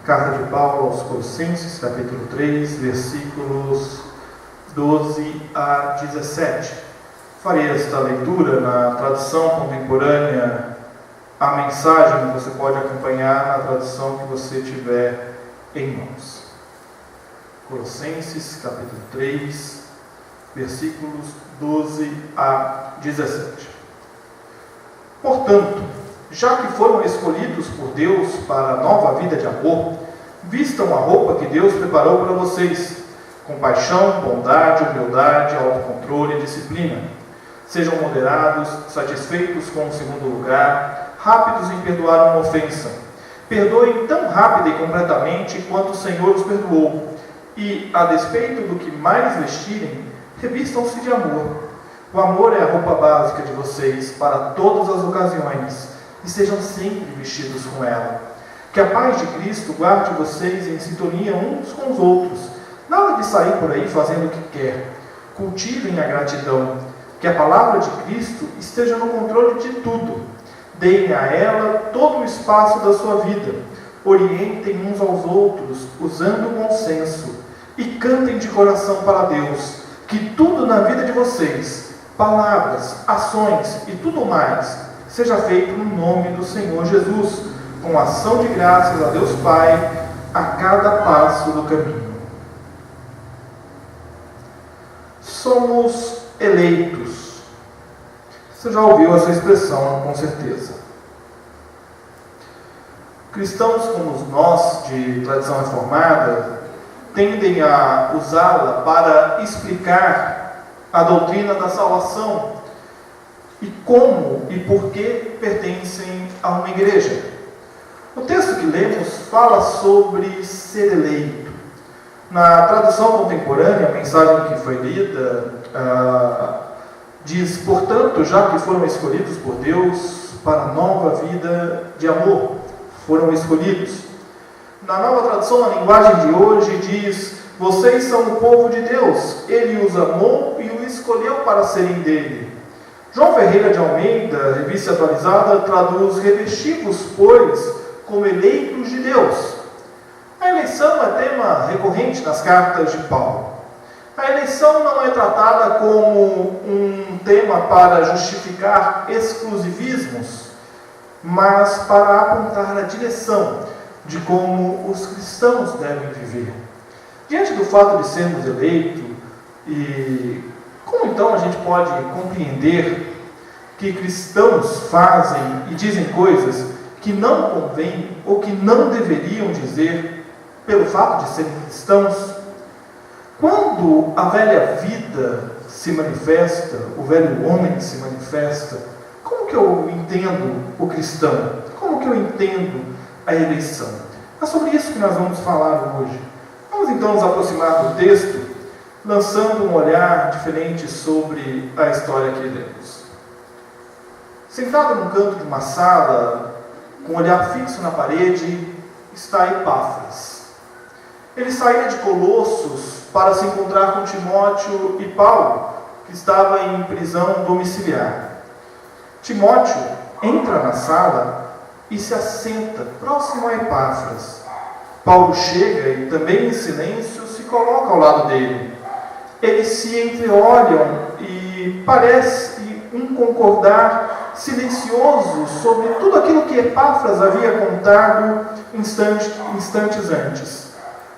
Carta de Paulo aos Colossenses, capítulo 3, versículos 12 a 17. Farei esta leitura na tradução contemporânea. A mensagem você pode acompanhar na tradução que você tiver em mãos. Colossenses, capítulo 3, versículos 12 a 17. Portanto, já que foram escolhidos por Deus para a nova vida de amor, vistam a roupa que Deus preparou para vocês, com paixão, bondade, humildade, autocontrole e disciplina. Sejam moderados, satisfeitos com o segundo lugar, rápidos em perdoar uma ofensa. Perdoem tão rápida e completamente quanto o Senhor os perdoou. E, a despeito do que mais vestirem, revistam-se de amor. O amor é a roupa básica de vocês para todas as ocasiões, e sejam sempre vestidos com ela. Que a paz de Cristo guarde vocês em sintonia uns com os outros. Nada de sair por aí fazendo o que quer. Cultivem a gratidão. Que a palavra de Cristo esteja no controle de tudo. Deem a ela todo o espaço da sua vida. Orientem uns aos outros, usando o bom senso. E cantem de coração para Deus. Que tudo na vida de vocês, palavras, ações e tudo mais, seja feito no nome do Senhor Jesus, com ação de graças a Deus Pai, a cada passo do caminho. Somos eleitos. Você já ouviu essa expressão, com certeza. Cristãos como nós, de tradição reformada, tendem a usá-la para explicar a doutrina da salvação e como e por que pertencem a uma igreja. O texto que lemos fala sobre ser eleito. Na tradução contemporânea, a mensagem que foi lida diz: portanto, já que foram escolhidos por Deus para a nova vida de amor, foram escolhidos. Na nova tradução, na linguagem de hoje, diz: vocês são o povo de Deus, Ele os amou e o escolheu para serem dele. João Ferreira de Almeida, revista atualizada, traduz: revestivos, pois, como eleitos de Deus. A eleição é tema recorrente nas cartas de Paulo. A eleição não é tratada como um tema para justificar exclusivismos, mas para apontar a direção de como os cristãos devem viver. Diante do fato de sermos eleitos, e como então a gente pode compreender que cristãos fazem e dizem coisas que não convêm ou que não deveriam dizer pelo fato de serem cristãos? Quando a velha vida se manifesta, o velho homem se manifesta, como que eu entendo o cristão? Como que eu entendo a eleição? É sobre isso que nós vamos falar hoje. Vamos então nos aproximar do texto, lançando um olhar diferente sobre a história que lemos. Sentado num canto de uma sala, com um olhar fixo na parede, está Epáfras. Ele saíra de Colossos para se encontrar com Timóteo e Paulo, que estava em prisão domiciliar. Timóteo entra na sala e se assenta próximo a Epáfras. Paulo chega e também em silêncio se coloca ao lado dele. Eles se entreolham e parece um concordar silencioso sobre tudo aquilo que Epáfras havia contado instantes antes.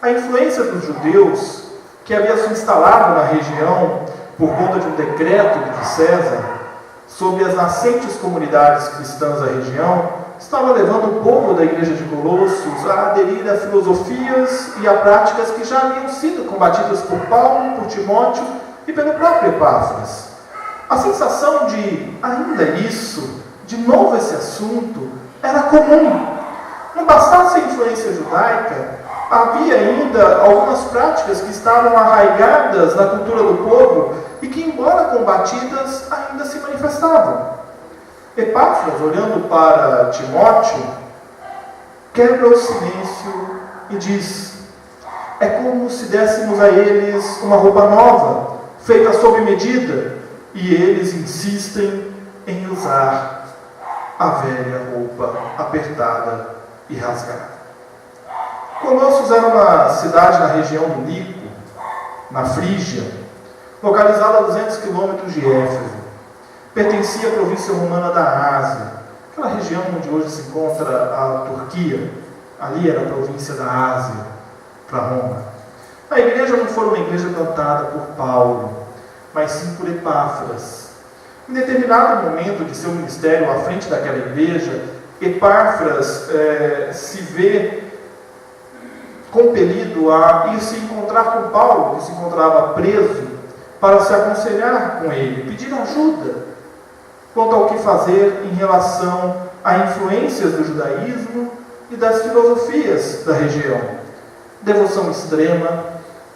A influência dos judeus, que havia se instalado na região por conta de um decreto de César, sobre as nascentes comunidades cristãs da região, estava levando o povo da igreja de Colossos a aderir a filosofias e a práticas que já haviam sido combatidas por Paulo, por Timóteo e pelo próprio Epáfras. A sensação de ainda isso, de novo esse assunto, era comum. Não bastasse a influência judaica, havia ainda algumas práticas que estavam arraigadas na cultura do povo e que, embora combatidas, ainda se manifestavam. Epáfras, olhando para Timóteo, quebra o silêncio e diz: é como se dessemos a eles uma roupa nova, feita sob medida, e eles insistem em usar a velha roupa apertada e rasgada. Colossos era uma cidade na região do Lico, na Frígia, localizada a 200 quilômetros de Éfeso. Pertencia à província romana da Ásia, aquela região onde hoje se encontra a Turquia. Ali era a província da Ásia, para Roma. A igreja não foi uma igreja plantada por Paulo, mas sim por Epáfras. Em determinado momento de seu ministério à frente daquela igreja, Epáfras se vê compelido a ir se encontrar com Paulo, que se encontrava preso, para se aconselhar com ele, pedir ajuda quanto ao que fazer em relação a influências do judaísmo e das filosofias da região. Devoção extrema,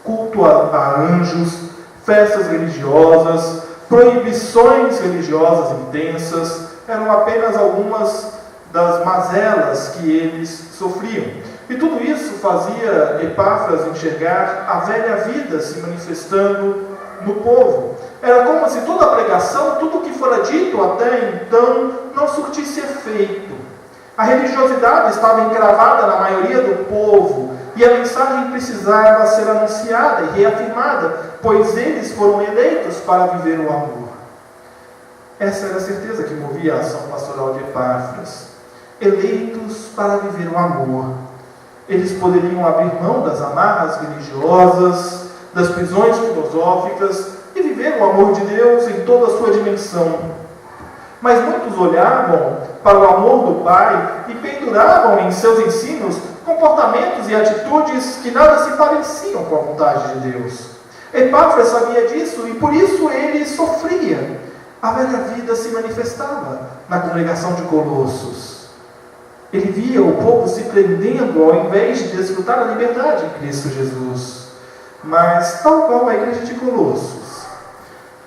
culto a anjos, festas religiosas, proibições religiosas intensas, eram apenas algumas das mazelas que eles sofriam. E tudo isso fazia Epáfras enxergar a velha vida se manifestando no povo. Era como se toda a pregação, tudo o que fora dito até então, não surtisse efeito. A religiosidade estava encravada na maioria do povo, e a mensagem precisava ser anunciada e reafirmada, pois eles foram eleitos para viver o amor. Essa era a certeza que movia a ação pastoral de Epáfras. Eleitos para viver o amor. Eles poderiam abrir mão das amarras religiosas, das prisões filosóficas e viver o amor de Deus em toda a sua dimensão. Mas muitos olhavam para o amor do Pai e penduravam em seus ensinos comportamentos e atitudes que nada se pareciam com a vontade de Deus. Epáfras sabia disso e por isso ele sofria. A velha vida se manifestava na congregação de Colossos. Ele via o povo se prendendo ao invés de desfrutar a liberdade em Cristo Jesus. Mas, tal qual a igreja de Colossos,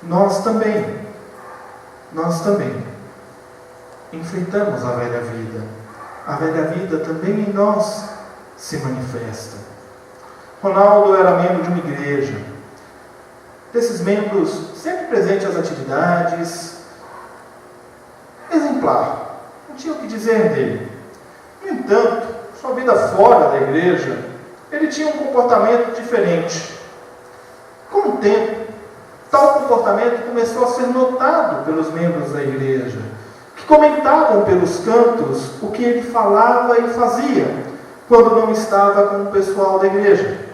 nós também enfrentamos a velha vida. A velha vida também em nós se manifesta. Ronaldo era membro de uma igreja. Desses membros, sempre presente às atividades, exemplar, não tinha o que dizer dele. No entanto, sua vida fora da igreja, ele tinha um comportamento diferente. Com o tempo, tal comportamento começou a ser notado pelos membros da igreja, que comentavam pelos cantos o que ele falava e fazia, quando não estava com o pessoal da igreja.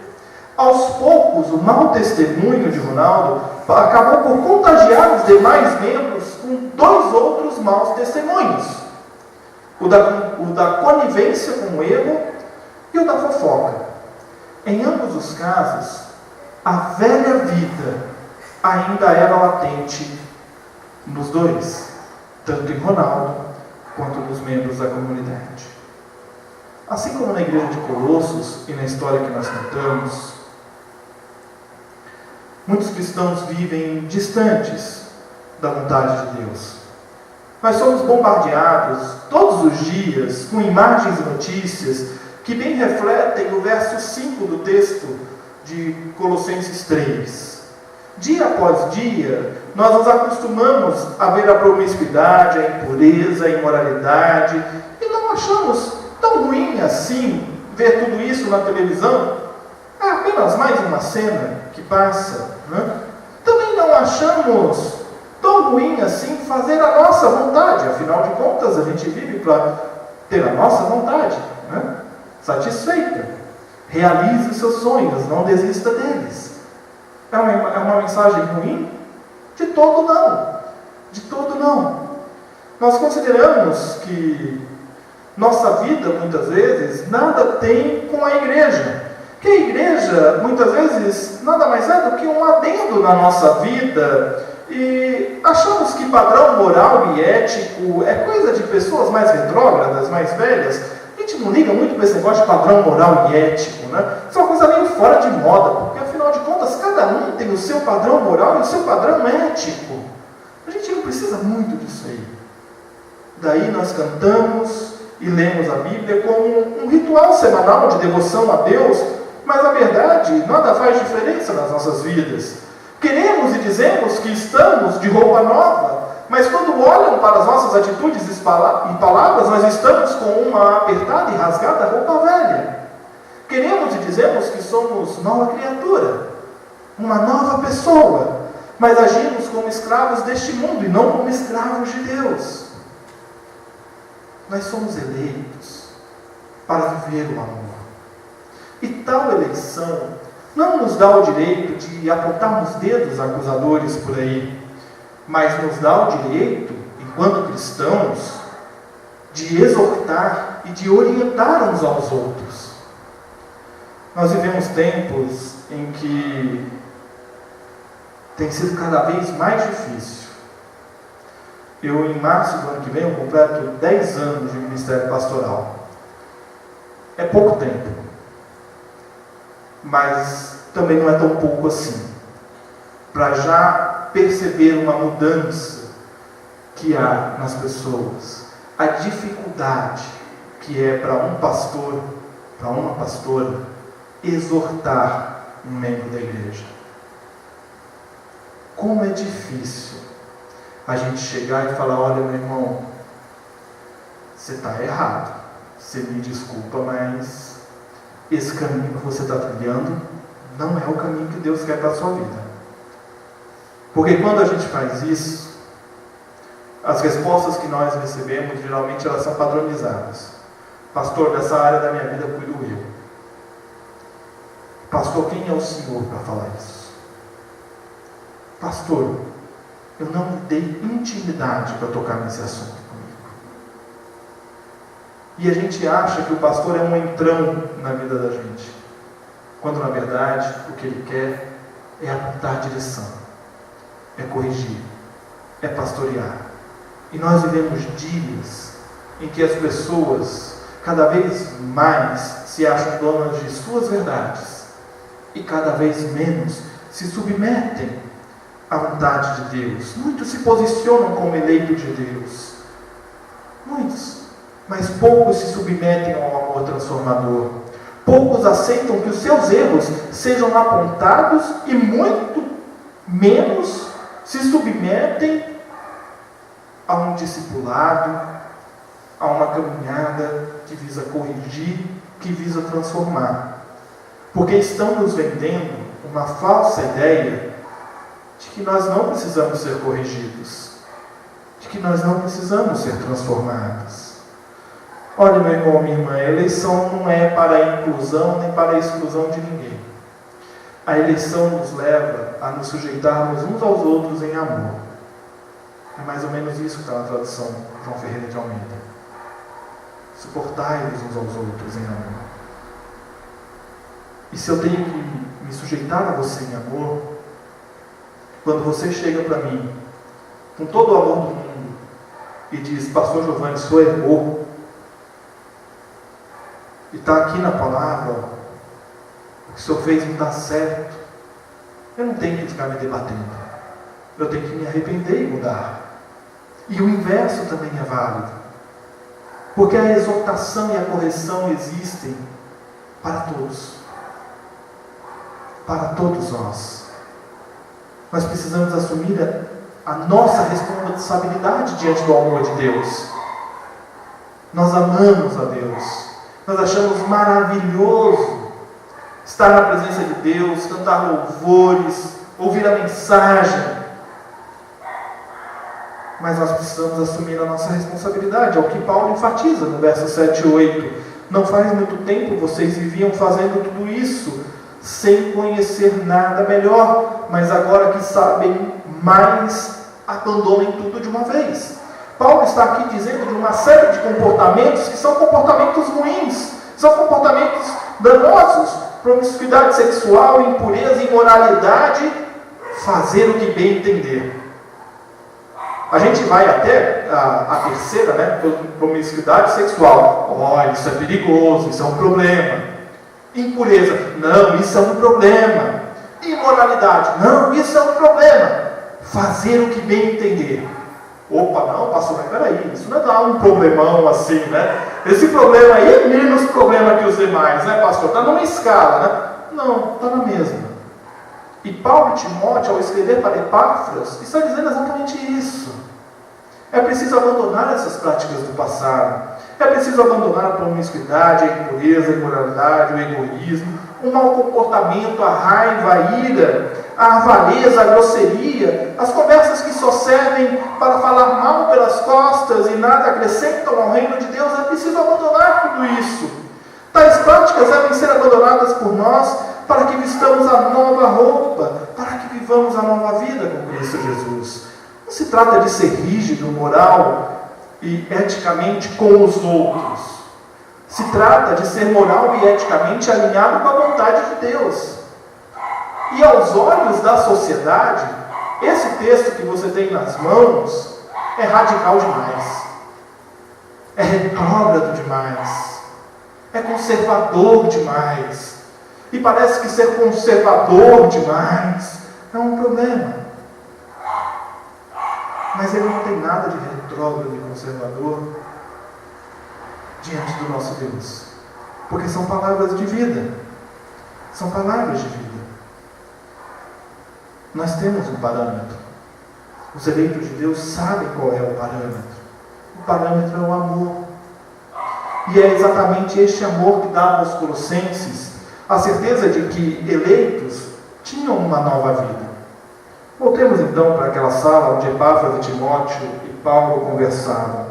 Aos poucos, o mau testemunho de Ronaldo acabou por contagiar os demais membros com dois outros maus testemunhos. O da conivência com o erro e o da fofoca. Em ambos os casos, a velha vida ainda era latente nos dois, tanto em Ronaldo quanto nos membros da comunidade. Assim como na igreja de Colossos e na história que nós contamos, muitos cristãos vivem distantes da vontade de Deus. Nós somos bombardeados todos os dias com imagens e notícias que bem refletem o verso 5 do texto de Colossenses 3. Dia após dia, nós nos acostumamos a ver a promiscuidade, a impureza, a imoralidade, e não achamos tão ruim assim ver tudo isso na televisão. É apenas mais uma cena que passa, né? Também não achamos tão ruim assim fazer a nossa vontade. Afinal de contas, a gente vive para ter a nossa vontade, né? Satisfeita. Realize os seus sonhos, não desista deles. É uma mensagem ruim? De todo não. De todo não. Nós consideramos que nossa vida, muitas vezes, nada tem com a igreja. Que a igreja, muitas vezes, nada mais é do que um adendo na nossa vida. E achamos que padrão moral e ético é coisa de pessoas mais retrógradas, mais velhas. A gente não liga muito para esse negócio de padrão moral e ético, né? Isso é uma coisa meio fora de moda, porque afinal de contas, cada um tem o seu padrão moral e o seu padrão ético. A gente não precisa muito disso aí. Daí nós cantamos e lemos a Bíblia como um ritual semanal de devoção a Deus, mas na verdade nada faz diferença nas nossas vidas. Queremos e dizemos que estamos de roupa nova, mas quando olham para as nossas atitudes e palavras, nós estamos com uma apertada e rasgada roupa velha. Queremos e dizemos que somos nova criatura, uma nova pessoa, mas agimos como escravos deste mundo e não como escravos de Deus. Nós somos eleitos para viver o amor. E tal eleição não nos dá o direito de apontarmos dedos acusadores por aí, mas nos dá o direito, enquanto cristãos, de exortar e de orientar uns aos outros. Nós vivemos tempos em que tem sido cada vez mais difícil. Eu, em março do ano que vem, eu completo 10 anos de ministério pastoral. É pouco tempo, mas também não é tão pouco assim, para já perceber uma mudança que há nas pessoas, a dificuldade que é para um pastor, para uma pastora, exortar um membro da igreja. Como é difícil a gente chegar e falar: olha, meu irmão, você está errado, você me desculpa, mas esse caminho que você está trilhando não é o caminho que Deus quer para a sua vida. Porque quando a gente faz isso, as respostas que nós recebemos, geralmente elas são padronizadas. Pastor, dessa área da minha vida cuido eu. Pastor, quem é o Senhor para falar isso? Pastor, eu não me dei intimidade para tocar nesse assunto comigo. E a gente acha que o pastor é um entrão na vida da gente, quando na verdade o que ele quer é apontar direção, é corrigir, é pastorear. E nós vivemos dias em que as pessoas cada vez mais se acham donas de suas verdades e cada vez menos se submetem à vontade de Deus. Muitos se posicionam como eleito de Deus, muitos, mas poucos se submetem ao amor transformador. Poucos aceitam que os seus erros sejam apontados e muito menos se submetem a um discipulado, a uma caminhada que visa corrigir, que visa transformar. Porque estão nos vendendo uma falsa ideia de que nós não precisamos ser corrigidos, de que nós não precisamos ser transformados. Olha, meu irmão, minha irmã, a eleição não é para a inclusão nem para a exclusão de ninguém. A eleição nos leva a nos sujeitarmos uns aos outros em amor. É mais ou menos isso que está na tradução João Ferreira de Almeida. Suportai-vos uns aos outros em amor. E se eu tenho que me sujeitar a você em amor, quando você chega para mim, com todo o amor do mundo, e diz: Pastor Giovanni, o senhor errou, e está aqui na palavra, o que o senhor fez não está certo, eu não tenho que ficar me debatendo, eu tenho que me arrepender e mudar. E o inverso também é válido, porque a exortação e a correção existem para todos, para todos nós. Nós precisamos assumir a nossa responsabilidade diante do amor de Deus. Nós amamos a Deus, nós achamos maravilhoso estar na presença de Deus, cantar louvores, ouvir a mensagem. Mas nós precisamos assumir a nossa responsabilidade, é o que Paulo enfatiza no verso 7 e 8. Não faz muito tempo vocês viviam fazendo tudo isso, sem conhecer nada melhor, mas agora que sabem mais, abandonem tudo de uma vez. Paulo está aqui dizendo de uma série de comportamentos que são comportamentos ruins, são comportamentos danosos: promiscuidade sexual, impureza, imoralidade, fazer o que bem entender. A gente vai até a terceira, promiscuidade sexual. Isso é perigoso, isso é um problema. Impureza, não, isso é um problema. Imoralidade, não, isso é um problema. Fazer o que bem entender. Opa, não, pastor, mas peraí, isso não é dar um problemão assim, né? Esse problema aí é menos problema que os demais, né, pastor? Está numa escala, né? Não, está na mesma. E Paulo e Timóteo, ao escrever para Epáfras, está dizendo exatamente isso. É preciso abandonar essas práticas do passado. É preciso abandonar a promiscuidade, a impureza, a imoralidade, o egoísmo, o mau comportamento, a raiva, a ira, a avareza, a grosseria, as conversas que só servem para falar mal pelas costas e nada acrescentam ao reino de Deus. É preciso abandonar tudo isso. Tais práticas devem ser abandonadas por nós para que vistamos a nova roupa, para que vivamos a nova vida com Cristo Jesus. Não se trata de ser rígido, moral e eticamente com os outros. Se trata de ser moral e eticamente alinhado com a vontade de Deus. E aos olhos da sociedade, esse texto que você tem nas mãos é radical demais. É retrógrado demais. É conservador demais. E parece que ser conservador demais é um problema. Mas ele não tem nada de retrógrado e conservador diante do nosso Deus. Porque são palavras de vida. São palavras de vida. Nós temos um parâmetro. Os eleitos de Deus sabem qual é o parâmetro. O parâmetro é o amor. E é exatamente este amor que dá aos Colossenses a certeza de que eleitos tinham uma nova vida. Voltemos então para aquela sala onde Epáfras e Timóteo e Paulo conversavam.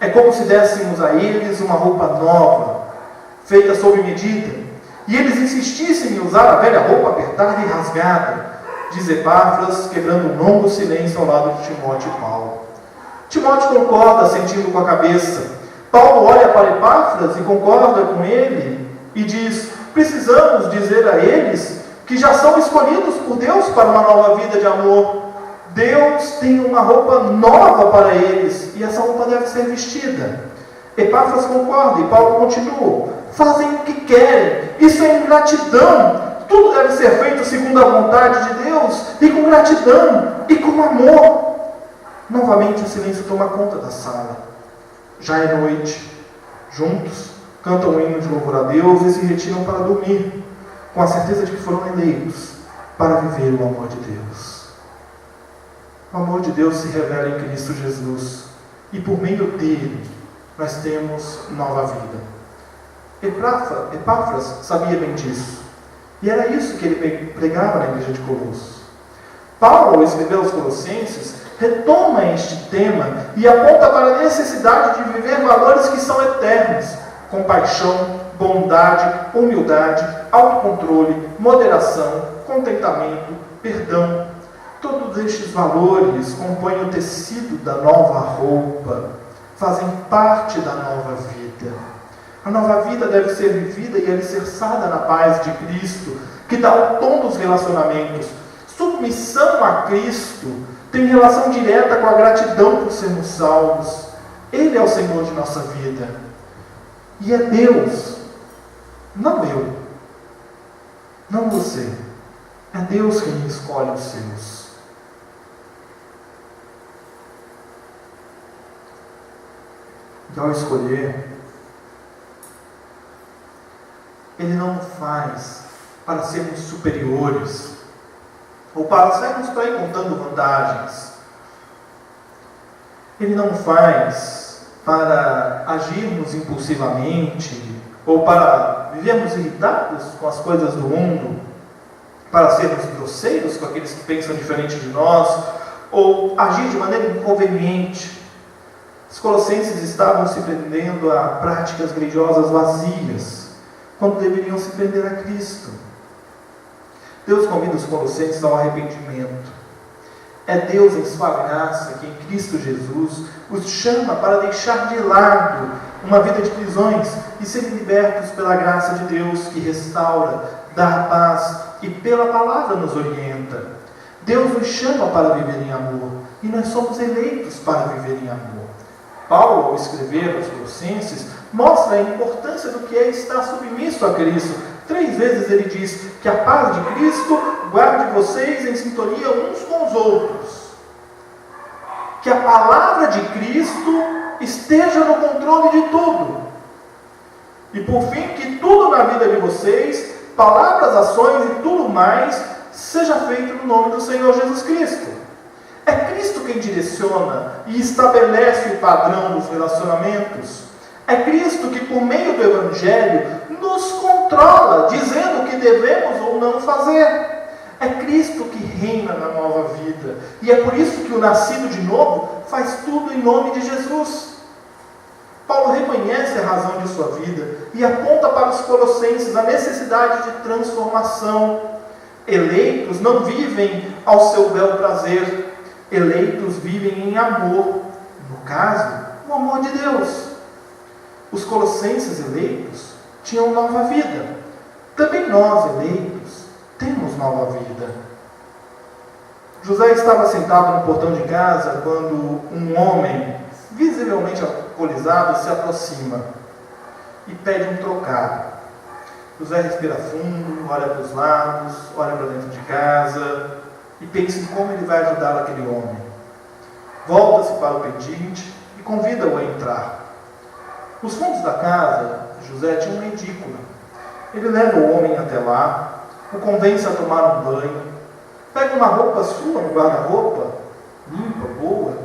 É como se dessemos a eles uma roupa nova, feita sob medida, e eles insistissem em usar a velha roupa apertada e rasgada, diz Epáfras, quebrando um longo silêncio ao lado de Timóteo e Paulo. Timóteo concorda, sentindo com a cabeça. Paulo olha para Epáfras e concorda com ele e diz: precisamos dizer a eles que já são escolhidos por Deus para uma nova vida de amor. Deus tem uma roupa nova para eles e essa roupa deve ser vestida. Epáfras concorda e Paulo continua: fazem o que querem, isso é ingratidão. Tudo deve ser feito segundo a vontade de Deus e com gratidão e com amor. Novamente o silêncio toma conta da sala. Já é noite. Juntos cantam um hino de louvor a Deus e se retiram para dormir, com a certeza de que foram eleitos para viver o amor de Deus. O amor de Deus se revela em Cristo Jesus, e por meio dele nós temos nova vida. Epáfras sabia bem disso, e era isso que ele pregava na igreja de Colossos. Paulo, ao escrever aos Colossenses, retoma este tema e aponta para a necessidade de viver valores que são eternos: compaixão, bondade, humildade, autocontrole, moderação, contentamento, perdão. Todos estes valores compõem o tecido da nova roupa, fazem parte da nova vida. A nova vida deve ser vivida e alicerçada na paz de Cristo, que dá o tom dos relacionamentos. Submissão a Cristo tem relação direta com a gratidão por sermos salvos. Ele é o Senhor de nossa vida. E é Deus, não eu, não você. É Deus quem escolhe os seus. E ao escolher, Ele não faz para sermos superiores, ou para sairmos por aí contando vantagens. Ele não faz para agirmos impulsivamente, ou para vivermos irritados com as coisas do mundo, para sermos grosseiros com aqueles que pensam diferente de nós, ou agir de maneira inconveniente. Os colossenses estavam se prendendo a práticas religiosas vazias, quando deveriam se prender a Cristo. Deus convida os colossenses ao arrependimento. É Deus, em sua graça, que em Cristo Jesus os chama para deixar de lado uma vida de prisões e serem libertos pela graça de Deus, que restaura, dá paz e pela palavra nos orienta. Deus nos chama para viver em amor e nós somos eleitos para viver em amor. Paulo, ao escrever aos Colossenses, mostra a importância do que é estar submisso a Cristo. 3 vezes ele diz que a paz de Cristo guarde vocês em sintonia uns com os outros. Que a palavra de Cristo esteja no controle de tudo. E por fim, que tudo na vida de vocês, palavras, ações e tudo mais, seja feito no nome do Senhor Jesus Cristo. É Cristo Cristo quem direciona e estabelece o padrão dos relacionamentos. É Cristo que, por meio do Evangelho, nos controla, dizendo o que devemos ou não fazer. É Cristo que reina na nova vida. E é por isso que o nascido de novo faz tudo em nome de Jesus. Paulo reconhece a razão de sua vida e aponta para os colossenses a necessidade de transformação. Eleitos não vivem ao seu bel prazer. Eleitos vivem em amor. No caso, o amor de Deus. Os colossenses eleitos tinham nova vida. Também nós, eleitos, temos nova vida. José estava sentado no portão de casa quando um homem, visivelmente alcoolizado, se aproxima e pede um trocado. José respira fundo, olha para os lados, olha para dentro de casa e pensa em como ele vai ajudar aquele homem. Volta-se para o pedinte e convida-o a entrar. Nos fundos da casa, José tinha uma edícula. Ele leva o homem até lá, o convence a tomar um banho, pega uma roupa sua no guarda-roupa, limpa, boa,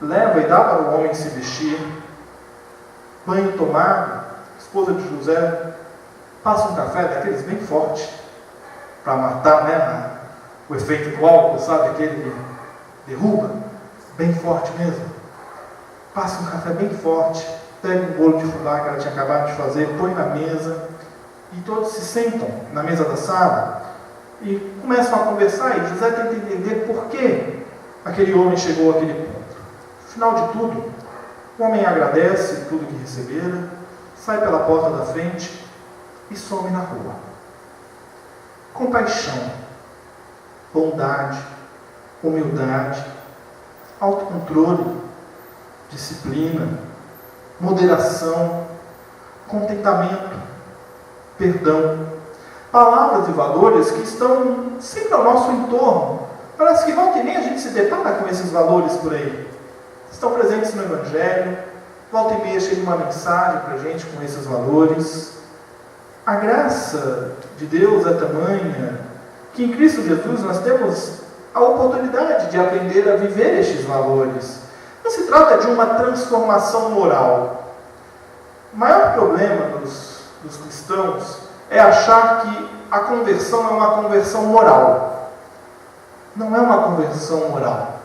leva e dá para o homem se vestir. Banho tomado, a esposa de José passa um café daqueles bem forte, para matar, o efeito do álcool, sabe, aquele que derruba, bem forte mesmo. Passa um café bem forte, pega um bolo de fubá que ela tinha acabado de fazer, põe na mesa, e todos se sentam na mesa da sala e começam a conversar, e José tenta entender por que aquele homem chegou àquele ponto. Afinal de tudo, o homem agradece tudo que recebera, sai pela porta da frente e some na rua. Compaixão, bondade, humildade, autocontrole, disciplina, moderação, contentamento, perdão. Palavras e valores que estão sempre ao nosso entorno. Parece que volta e meia a gente se depara com esses valores por aí. Estão presentes no Evangelho. Volta e meia chega uma mensagem para a gente com esses valores. A graça de Deus é tamanha que em Cristo Jesus nós temos a oportunidade de aprender a viver estes valores. Não se trata de uma transformação moral. O maior problema dos cristãos é achar que a conversão é uma conversão moral. Não é uma conversão moral.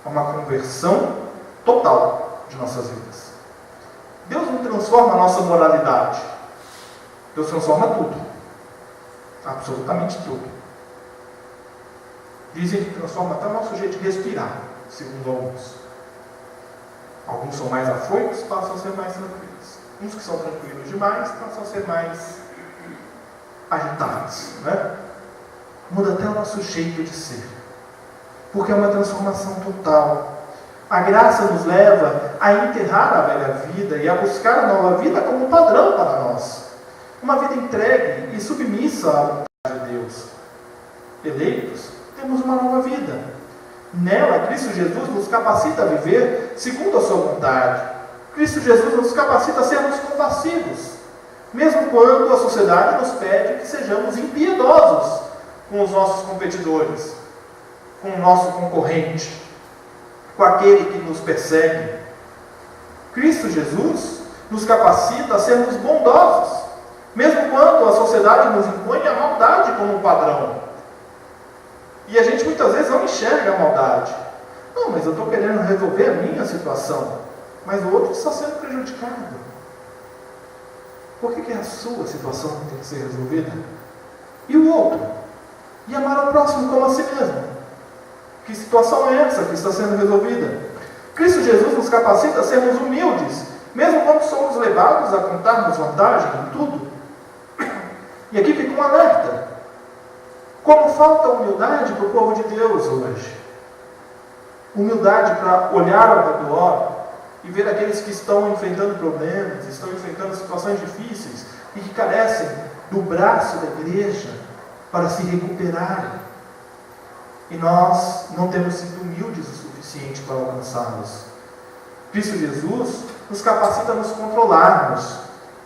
É uma conversão total de nossas vidas. Deus não transforma a nossa moralidade. Deus transforma tudo. Absolutamente tudo. Dizem que transforma até o nosso jeito de respirar, segundo alguns. Alguns são mais afoitos, passam a ser mais tranquilos. Uns que são tranquilos demais, passam a ser mais agitados, né? Muda até o nosso jeito de ser. Porque é uma transformação total. A graça nos leva a enterrar a velha vida e a buscar a nova vida como padrão para nós. Uma vida entregue e submissa à vontade de Deus. Eleitos, temos uma nova vida. Nela, Cristo Jesus nos capacita a viver segundo a sua vontade. Cristo Jesus nos capacita a sermos compassivos, mesmo quando a sociedade nos pede que sejamos impiedosos com os nossos competidores, com o nosso concorrente, com aquele que nos persegue. Cristo Jesus nos capacita a sermos bondosos, mesmo quando a sociedade nos impõe a maldade como padrão. E a gente muitas vezes não enxerga a maldade. Não, mas eu estou querendo resolver a minha situação, mas o outro está sendo prejudicado. Por que a sua situação tem que ser resolvida? E o outro? E amar ao próximo como a si mesmo? Que situação é essa que está sendo resolvida? Cristo Jesus nos capacita a sermos humildes, mesmo quando somos levados a contarmos vantagem em tudo. E aqui fica um alerta. Como falta humildade para o povo de Deus hoje. Humildade para olhar ao redor e ver aqueles que estão enfrentando problemas, estão enfrentando situações difíceis e que carecem do braço da igreja para se recuperarem. E nós não temos sido humildes o suficiente para alcançá-los. Cristo Jesus nos capacita a nos controlarmos,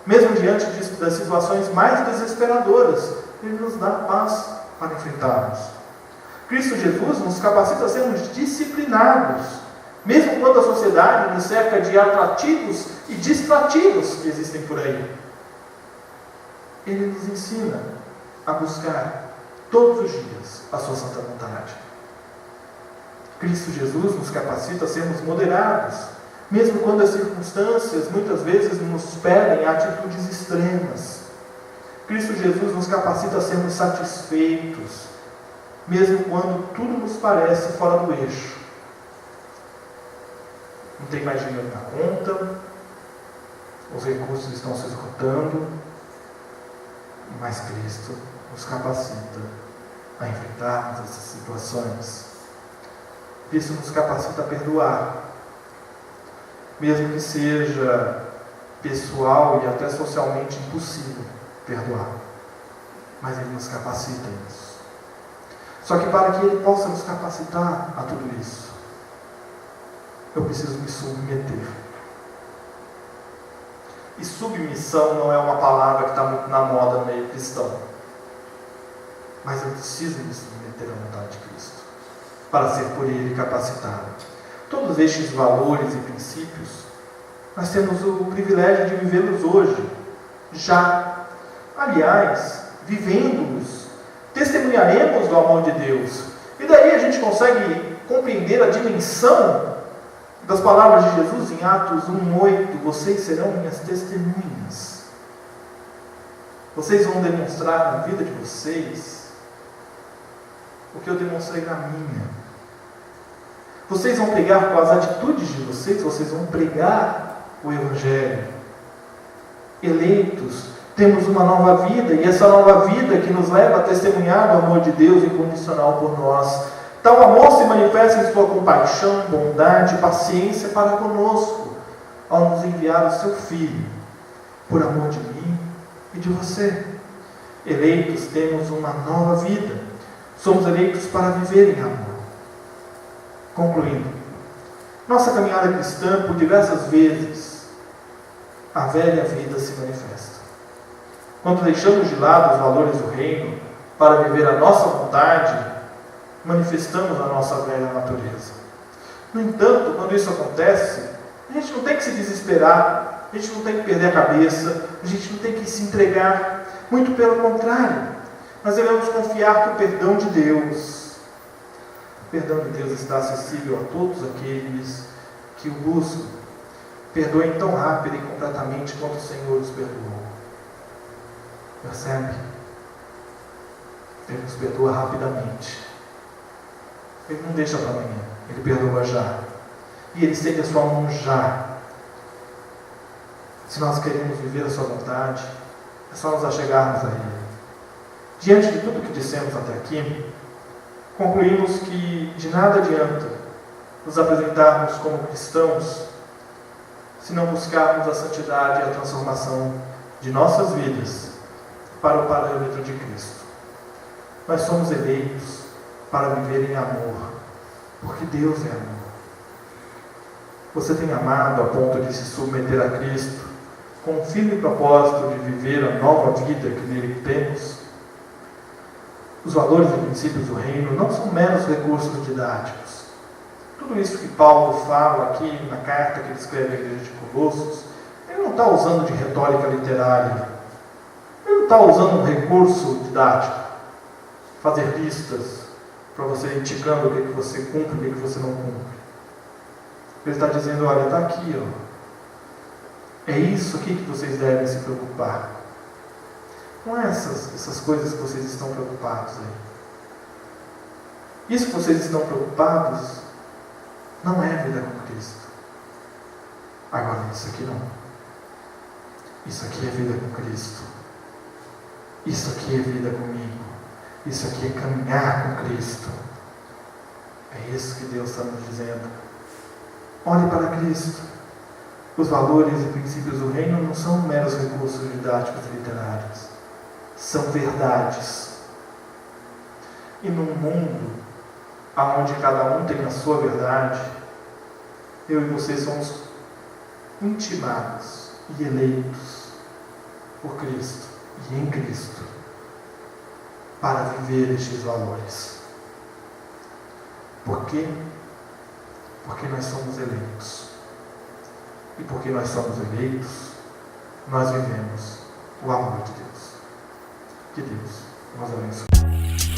mesmo diante das situações mais desesperadoras. Ele nos dá paz para enfrentarmos. Cristo Jesus nos capacita a sermos disciplinados, mesmo quando a sociedade nos cerca de atrativos e distrativos que existem por aí. Ele nos ensina a buscar todos os dias a sua santa vontade. Cristo Jesus nos capacita a sermos moderados, mesmo quando as circunstâncias muitas vezes nos pedem atitudes extremas. Cristo Jesus nos capacita a sermos satisfeitos, mesmo quando tudo nos parece fora do eixo. Não tem mais dinheiro na conta, os recursos estão se esgotando, mas Cristo nos capacita a enfrentarmos essas situações. Cristo nos capacita a perdoar, mesmo que seja pessoal e até socialmente impossível perdoar, mas Ele nos capacita a isso. Só que para que Ele possa nos capacitar a tudo isso, eu preciso me submeter. E submissão não é uma palavra que está muito na moda no meio cristão, mas eu preciso me submeter à vontade de Cristo, para ser por Ele capacitado. Todos estes valores e princípios, nós temos o privilégio de vivê-los hoje, já. Aliás, vivendo-os, testemunharemos do amor de Deus. E daí a gente consegue compreender a dimensão das palavras de Jesus em Atos 1:8, vocês serão minhas testemunhas. Vocês vão demonstrar na vida de vocês o que eu demonstrei na minha. Vocês vão pregar com as atitudes de vocês, vocês vão pregar o Evangelho. Eleitos, temos uma nova vida, e essa nova vida que nos leva a testemunhar do amor de Deus incondicional por nós. Tal amor se manifesta em sua compaixão, bondade, paciência para conosco, ao nos enviar o seu Filho, por amor de mim e de você. Eleitos, temos uma nova vida. Somos eleitos para viver em amor. Concluindo, nossa caminhada cristã, por diversas vezes, a velha vida se manifesta. Quando deixamos de lado os valores do reino para viver a nossa vontade, manifestamos a nossa velha natureza. No entanto, quando isso acontece, a gente não tem que se desesperar, a gente não tem que perder a cabeça, a gente não tem que se entregar, muito pelo contrário, nós devemos confiar que o perdão de Deus, está acessível a todos aqueles que o buscam. Perdoem tão rápido e completamente quanto o Senhor os perdoou. Percebe? Ele nos perdoa rapidamente. Ele não deixa para amanhã, Ele perdoa já. E Ele estende a sua mão já. Se nós queremos viver a sua vontade, é só nos achegarmos a Ele. Diante de tudo que dissemos até aqui, concluímos que de nada adianta nos apresentarmos como cristãos se não buscarmos a santidade e a transformação de nossas vidas para o parâmetro de Cristo. Nós somos eleitos para viver em amor, porque Deus é amor. Você tem amado a ponto de se submeter a Cristo com o firme propósito de viver a nova vida que nele temos? Os valores e princípios do reino não são meros recursos didáticos. Tudo isso que Paulo fala aqui na carta que ele escreve à igreja de Colossos, ele não está usando de retórica literária. Ele não está usando um recurso didático, fazer listas para você ir indicando o que você cumpre e o que você não cumpre. Ele está dizendo, olha, está aqui, ó. É isso aqui que vocês devem se preocupar. Não é essas coisas que vocês estão preocupados aí. Isso que vocês estão preocupados não é vida com Cristo. Agora, isso aqui não. Isso aqui é vida com Cristo. Isso aqui é vida comigo. Isso aqui é caminhar com Cristo. É isso que Deus está nos dizendo. Olhe para Cristo. Os valores e princípios do reino não são meros recursos didáticos e literários. São verdades. E num mundo onde cada um tem a sua verdade, eu e você somos intimados e eleitos por Cristo e em Cristo para viver estes valores. Por quê? Porque nós somos eleitos. E porque nós somos eleitos, nós vivemos o amor de Deus. Que Deus nos abençoe.